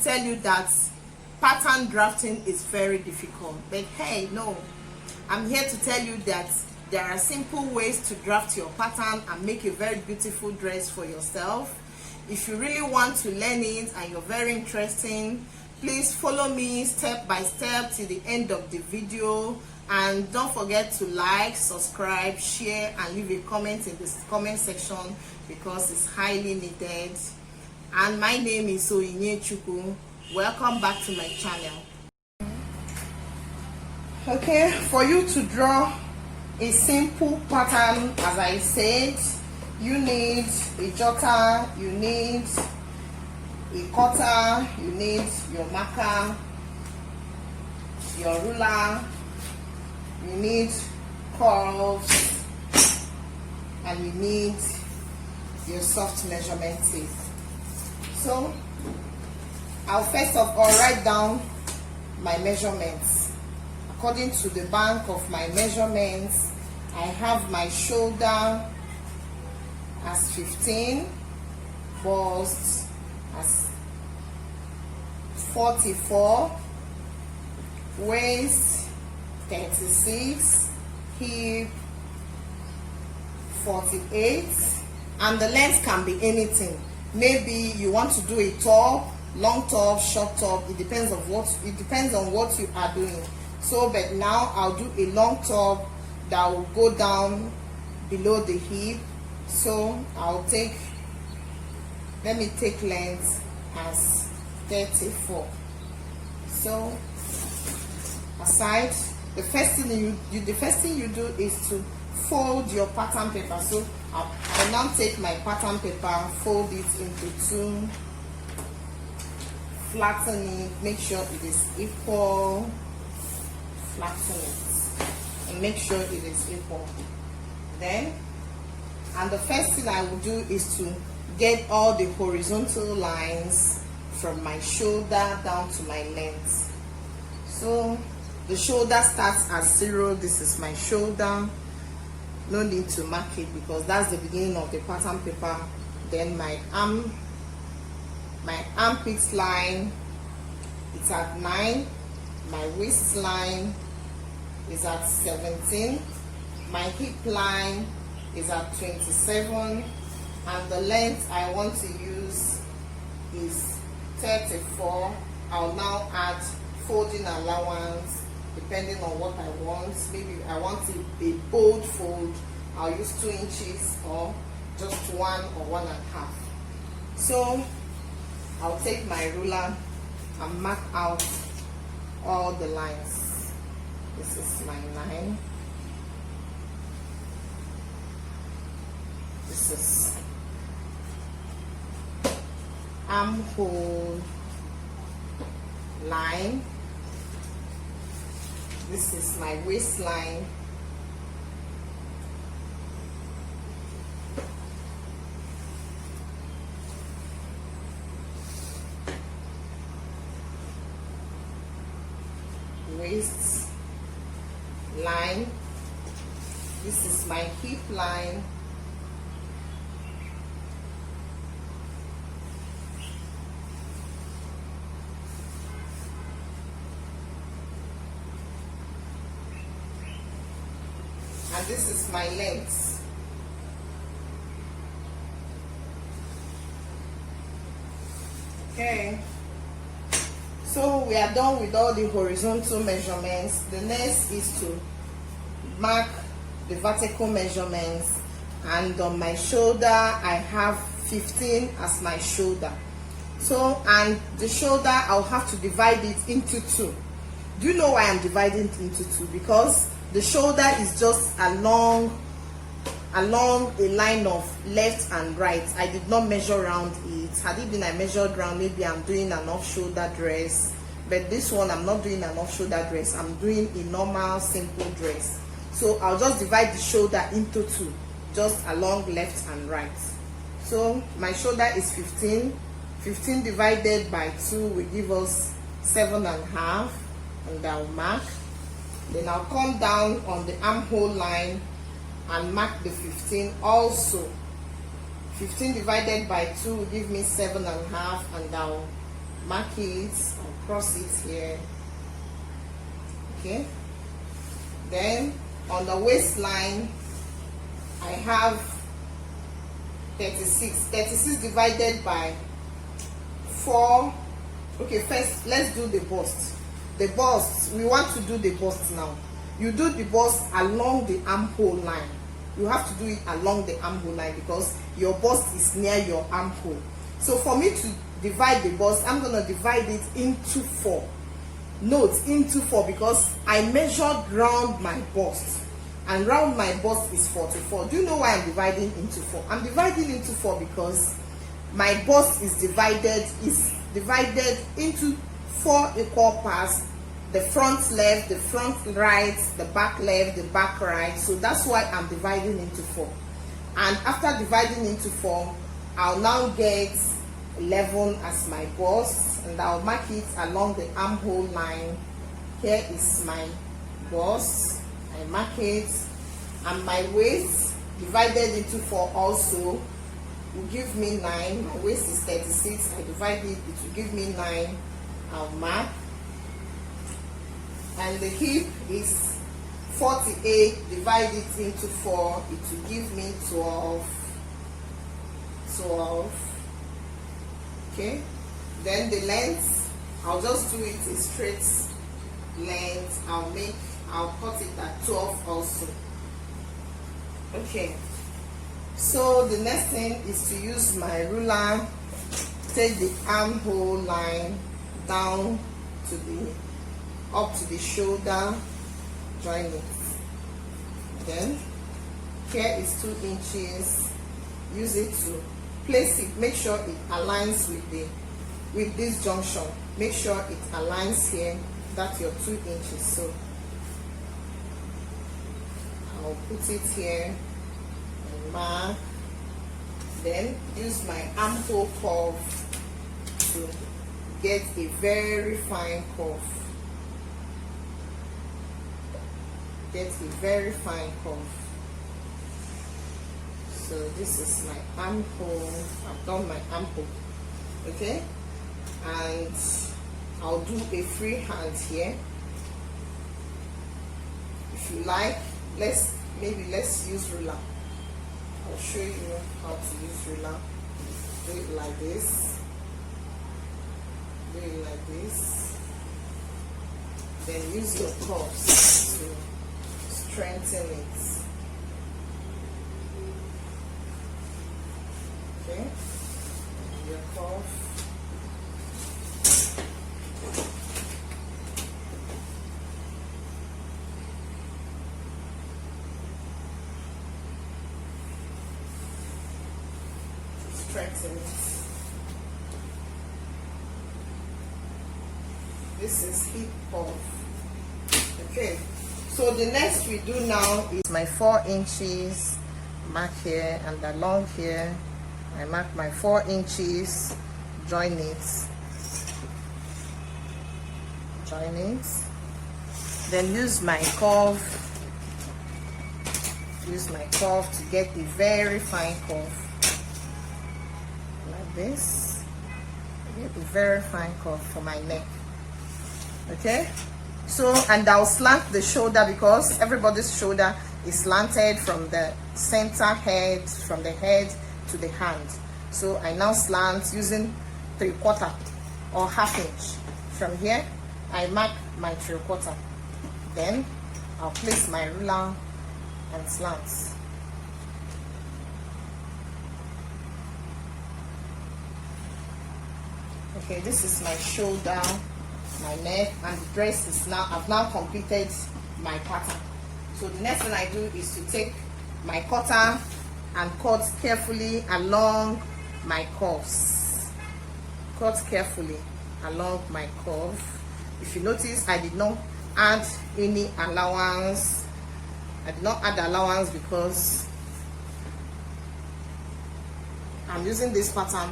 tell you that pattern drafting is very difficult, but hey, no, I'm here to tell you that there are simple ways to draft your pattern and make a very beautiful dress for yourself. If you really want to learn it and you're very interested, please follow me step by step to the end of the video, and don't forget to like, subscribe, share, and leave a comment in the comment section because it's highly needed. And my name is Onyechukwu. Welcome back to my channel. Okay, for you to draw a simple pattern, as I said, you need a jotter, you need a cutter, you need your marker, your ruler, you need curves, and you need your soft measurement tape. So I'll first of all write down my measurements. According to the bank of my measurements, I have my shoulder as 15, bust as 44, waist 36, hip 48, and the length can be anything. Maybe you want to do a top, long top, short top. It depends on what you are doing. So, but now I'll do a long top that will go down below the hip. So let me take length as 34. So aside, the first thing you do is to fold your pattern paper. So I now take my pattern paper, fold it into two, flatten it, make sure it is equal, flatten it, and make sure it is equal. Then, and the first thing I will do is to get all the horizontal lines from my shoulder down to my length. So the shoulder starts at 0. This is my shoulder. No need to mark it because that's the beginning of the pattern paper. Then my armpit line is at 9. My waistline is at 17. My hip line is at 27, and the length I want to use is 34. I'll now add folding allowance depending on what I want. Maybe I want a bold fold, I'll use 2 inches or just 1 or 1.5. So I'll take my ruler and mark out all the lines. This is my 9. This is armhole line. This is my waistline. Waist line. This is my hip line. And this is my length. Okay, so we are done with all the horizontal measurements. The next is to mark the vertical measurements, and on my shoulder I have 15 as my shoulder. So, and the shoulder I'll have to divide it into 2. Do you know why I'm dividing it into 2? Because the shoulder is just along a line of left and right. I did not measure around it. Had it been I measured around, maybe I'm doing an off-shoulder dress. But this one, I'm not doing an off-shoulder dress. I'm doing a normal, simple dress. So I'll just divide the shoulder into 2, just along left and right. So my shoulder is 15. 15 divided by 2 will give us 7.5, and I'll mark. Then I'll come down on the armhole line and mark the 15 also. 15 divided by 2 will give me 7.5, and I'll mark it, I'll cross it here. Okay, then on the waistline I have 36 divided by 4. Okay, first let's do the bust. The bust, we want to do the bust now. You do the bust along the armhole line. You have to do it along the armhole line because your bust is near your armhole. So for me to divide the bust, I'm going to divide it into 4. Note, into 4, because I measured round my bust, and round my bust is 44. Do you know why I'm dividing into 4? I'm dividing into 4 because my bust is divided into 4 equal parts. The front left, the front right, the back left, the back right. So that's why I'm dividing into 4. And after dividing into 4, I'll now get 11 as my bust, and I'll mark it along the armhole line. Here is my bust. I mark it, and my waist divided into 4 also will give me 9. My waist is 36. I divide it, it will give me 9. I'll mark. And the hip is 48. Divide it into 4. It will give me 12. Okay, then the length, I'll just do it a straight length. I'll cut it at 12 also. Okay, so the next thing is to use my ruler. Take the armhole line down to up to the shoulder, join it. Then here is 2 inches. Use it to place it. Make sure it aligns with this junction. Make sure it aligns here. That's your 2 inches. So I'll put it here and mark. Then use my armhole curve to get a very fine curve. Get a very fine curve. So this is my armhole. I've done my armhole. Okay, and I'll do a free hand here. If you like, let's use ruler. I'll show you how to use ruler. Do it like this. Do it like this. Then use your curves to strengthen it. Okay, your curve. Strengthen it. This is hip curve. Okay, so the next we do now is my 4 inches. Mark here, and along here I mark my 4 inches. Join it. Join it. Then use my curve. Use my curve to get a very fine curve. Like this. Get a very fine curve for my neck. Okay, so, and I'll slant the shoulder because everybody's shoulder is slanted from the center head, from the head to the hand. So I now slant using 3/4 or 1/2 inch. From here I mark my 3/4. Then I'll place my ruler and slant. Okay, this is my shoulder, my neck, and the dress is now, I've now completed my pattern. So the next thing I do is to take my cutter and cut carefully along my curves. Cut carefully along my curve. If you notice, I did not add any allowance. I did not add allowance because I'm using this pattern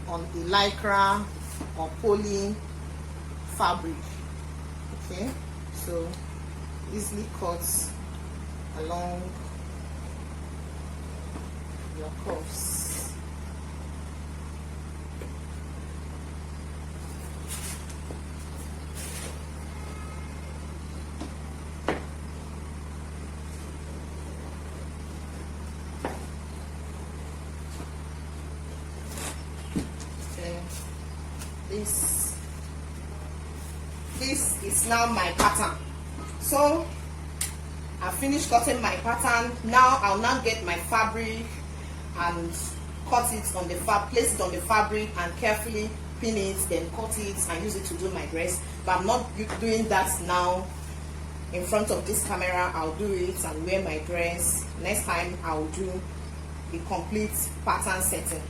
on a lycra or poly fabric. Okay, so easily cuts along your curves. now my pattern. So I finished cutting my pattern. Now I'll now get my fabric and cut it on the place it on the fabric and carefully pin it, then cut it and use it to do my dress. But I'm not doing that now in front of this camera. I'll do it and wear my dress. Next time I'll do the complete pattern setting.